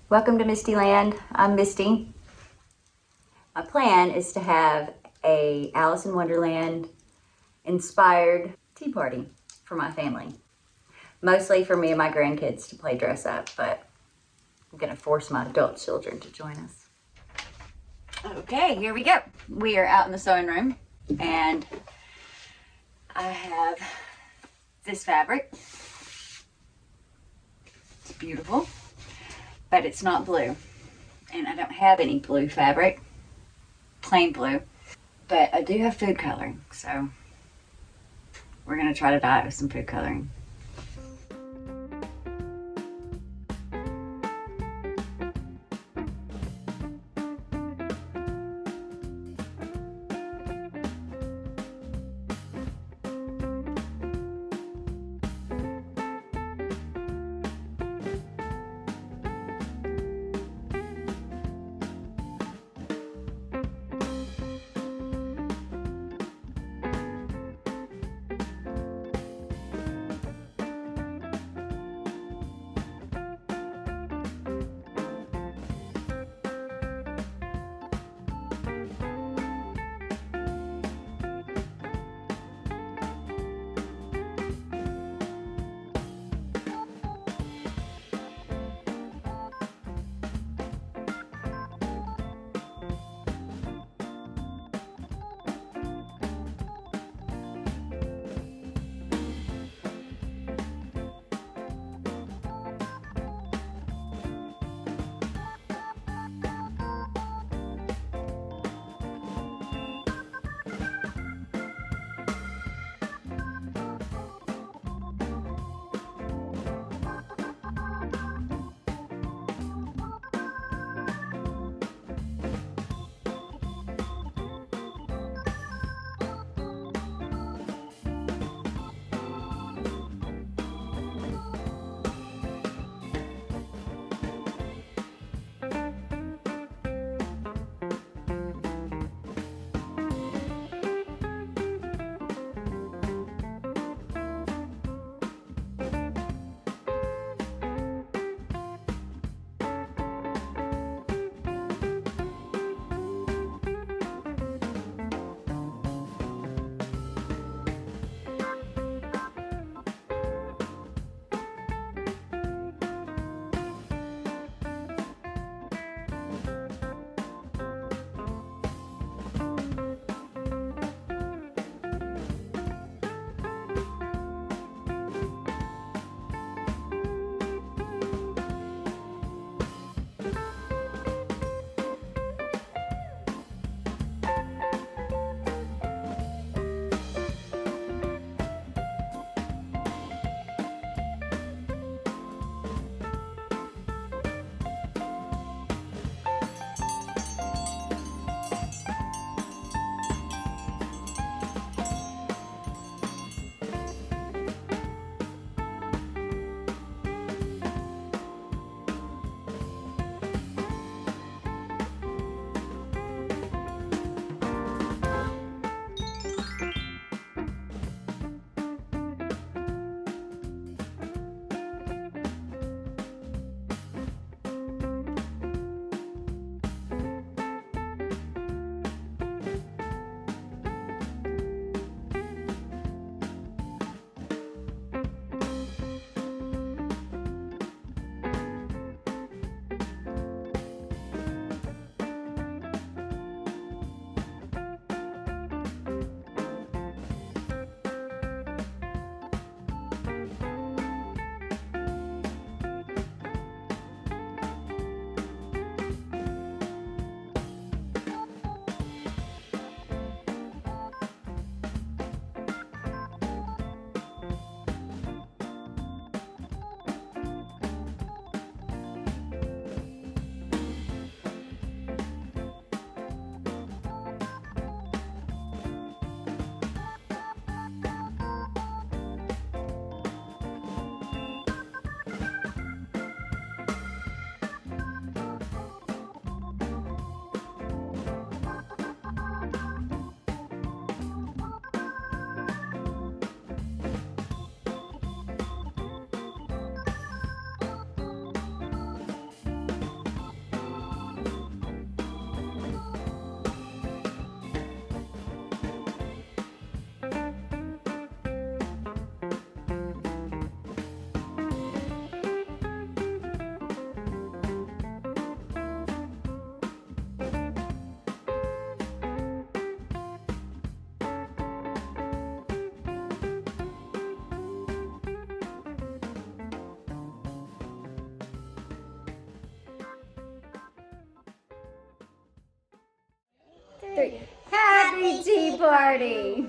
Welcome to Mistyland. I'm Misty. My plan is to have a Alice in Wonderland inspired tea party for my family. Mostly for me and my grandkids to play dress up, but I'm gonna force my adult children to join us. Okay, here we go. We are out in the sewing room and I have this fabric. It's beautiful, but it's not blue. And I don't have any blue fabric, plain blue, but I do have food coloring, so we're gonna try to dye it with some food coloring. three. Happy Tea Party!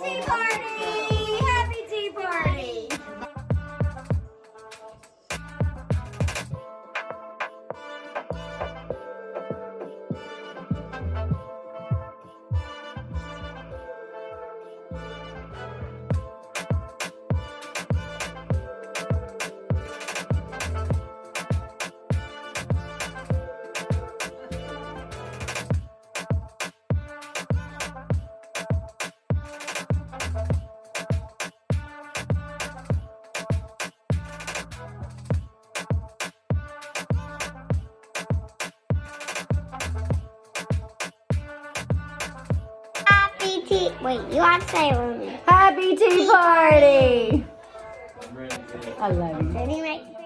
Tea party! Happy tea party! Wait, you have to say it with me. Happy Tea Party! I love you. Ready, right?